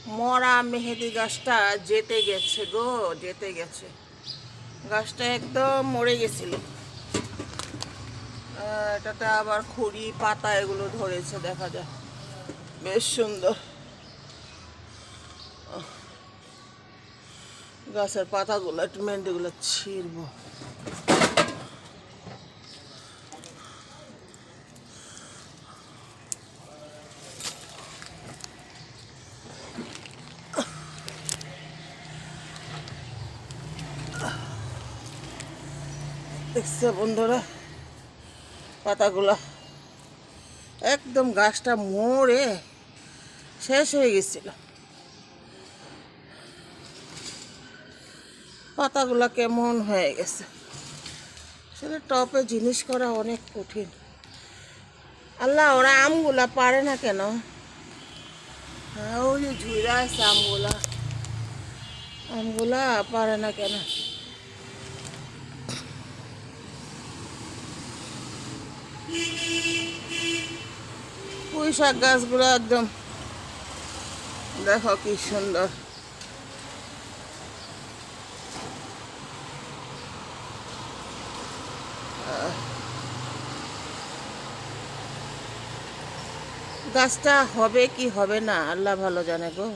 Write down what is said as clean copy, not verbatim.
মরা মেহেদি গাছটা যেতে গেছে গো, যেতে গেছে। গাছটা একদম মরে গেছিল। এটাতে আবার খড়ি পাতা এগুলো ধরেছে, দেখা যায় বেশ সুন্দর। গাছের পাতাগুলো একটু মেহেদিগুলো ছিঁড়ব। দেখছে বন্ধুরা, পাতাগুলা একদম গাছটা মরে শেষ হয়ে গেছিল। পাতাগুলা কেমন হয়ে গেছে। আসলে টপে জিনিস করা অনেক কঠিন। আল্লাহ, ওরা আমগুলা পারে না কেন? হ্যাঁ, ওই যে ঝুড়া আছে আমগুলা, আমগুলা পারে না কেন? পুঁই শাক গাছগুলো একদম দেখো কি সুন্দর। গাছটা হবে কি হবে না আল্লাহ ভালো জানে গো।